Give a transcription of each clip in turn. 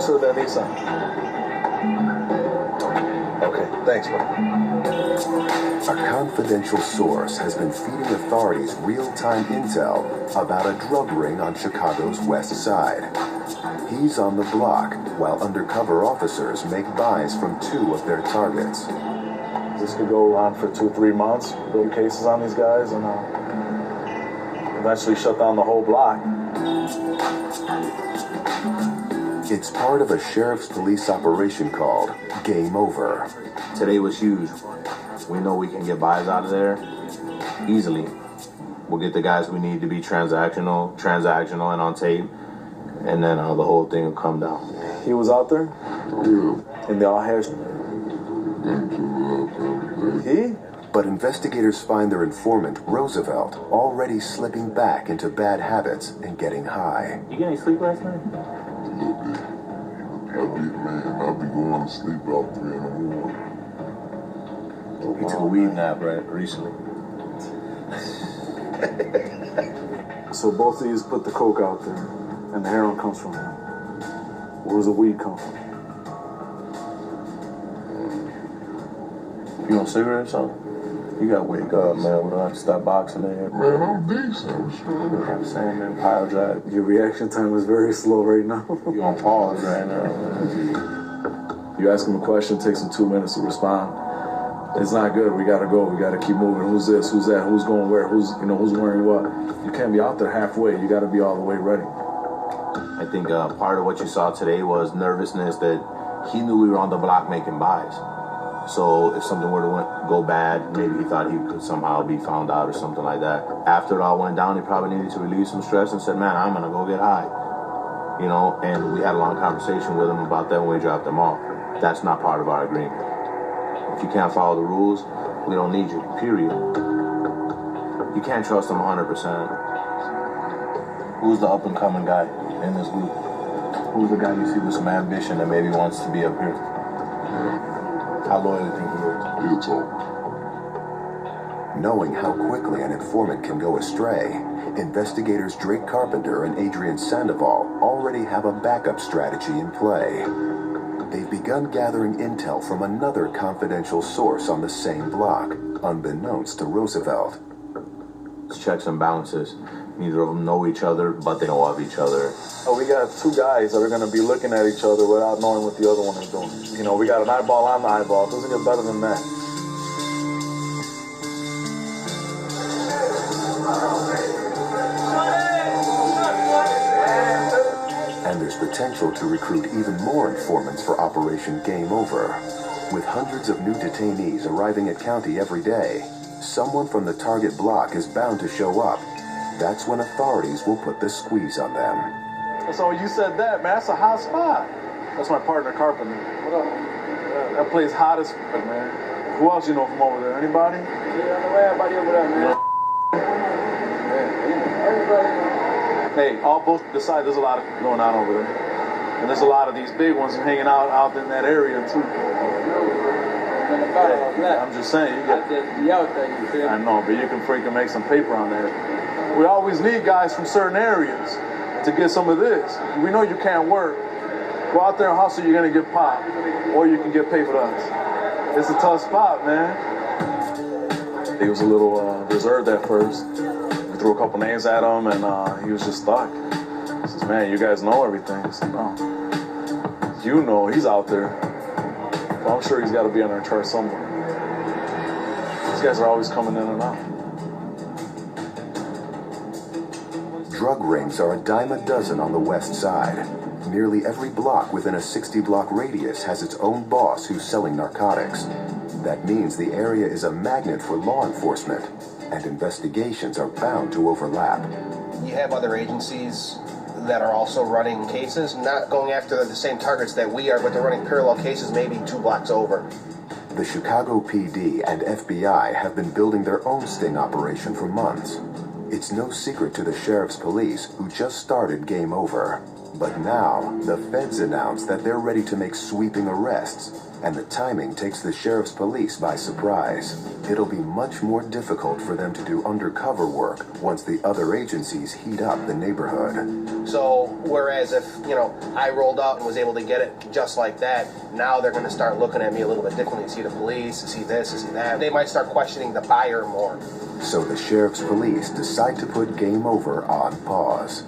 register that Nissan. Okay, thanks, bro. A confidential source has been feeding authorities real-time intel about a drug ring on Chicago's West Side. He's on the block while undercover officers make buys from 2 of their targets. This could go on for 2-3 months, build cases on these guys, and eventually shut down the whole block. It's part of a sheriff's police operation called Game Over. Today was huge. We know we can get buys out of there easily. We'll get the guys we need to be transactional and on tape, and then the whole thing will come down. He was out there? Yeah. And they all had... He? But investigators find their informant, Roosevelt, already slipping back into bad habits and getting high. You get any sleep last night? I'll be going to sleep about 3 in the morning. He took a weed nap recently. So both of these put the coke out there, and the heroin comes from him. Where does the weed come from? You want cigarettes or something? You gotta wake up, man. We don't have to stop boxing there. Man, I'm decent, I'm sure. I'm saying, man, pile drive. Your reaction time is very slow right now. You on pause right now, man. You ask him a question, it takes him 2 minutes to respond. It's not good. We gotta go. We gotta keep moving. Who's this? Who's that? Who's going where? Who's wearing what? You can't be out there halfway. You gotta be all the way ready. I think part of what you saw today was nervousness that he knew we were on the block making buys. So if something were to go bad, maybe he thought he could somehow be found out or something like that. After it all went down, he probably needed to relieve some stress and said, man, I'm gonna go get high. And we had a long conversation with him about that when we dropped him off. That's not part of our agreement. If you can't follow the rules, we don't need you, period. You can't trust him 100%. Who's the up-and-coming guy in this group? Who's the guy you see with some ambition that maybe wants to be up here? How loyal do you think he is? It's all. Knowing how quickly an informant can go astray, investigators Drake Carpenter and Adrian Sandoval already have a backup strategy in play. They've begun gathering intel from another confidential source on the same block, unbeknownst to Roosevelt. It's checks and balances. Neither of them know each other, but they know of each other. Oh, we got 2 guys that are going to be looking at each other without knowing what the other one is doing. We got an eyeball on the eyeball. It doesn't get better than that. And there's potential to recruit even more informants for Operation Game Over. With hundreds of new detainees arriving at County every day, someone from the target block is bound to show up. That's when authorities will put the squeeze on them. So you said that, man. That's a hot spot. That's my partner, Carpenter. What up? That place hot as fuck, man. Who else you know from over there? Anybody? Yeah, I know everybody over there, man. Hey, all both the side, there's a lot going on over there. And there's a lot of these big ones hanging out in that area, too. Yeah, I'm just saying. I know, but you can freaking make some paper on that. We always need guys from certain areas to get some of this. We know you can't work. Go out there and hustle, you're going to get popped. Or you can get paid for us. It's a tough spot, man. He was a little reserved at first. We threw a couple names at him, and he was just stuck. He says, man, you guys know everything. I said, no. You know he's out there. Well, I'm sure he's got to be under charge somewhere. These guys are always coming in and out. Drug rings are a dime a dozen on the West Side. Nearly every block within a 60-block radius has its own boss who's selling narcotics. That means the area is a magnet for law enforcement, and investigations are bound to overlap. You have other agencies that are also running cases, not going after the same targets that we are, but they're running parallel cases maybe 2 blocks over. The Chicago PD and FBI have been building their own sting operation for months. It's no secret to the sheriff's police, who just started Game Over. But now, the feds announced that they're ready to make sweeping arrests and the timing takes the sheriff's police by surprise. It'll be much more difficult for them to do undercover work once the other agencies heat up the neighborhood. So, whereas if, I rolled out and was able to get it just like that, now they're going to start looking at me a little bit differently. To see the police, to see this, to see that. They might start questioning the buyer more. So the sheriff's police decide to put Game Over on pause.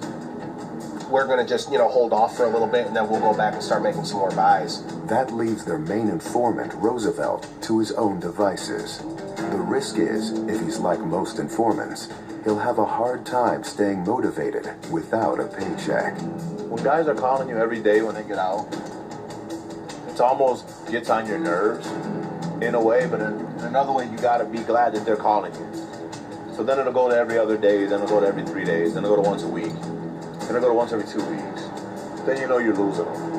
We're going to just, hold off for a little bit, and then we'll go back and start making some more buys. That leaves their main informant, Roosevelt, to his own devices. The risk is, if he's like most informants, he'll have a hard time staying motivated without a paycheck. When guys are calling you every day when they get out, it almost gets on your nerves in a way, but in another way, you gotta be glad that they're calling you. So then it'll go to every other day, then it'll go to every 3 days, then it'll go to once a week, then it'll go to once every 2 weeks. Then you know you're losing them.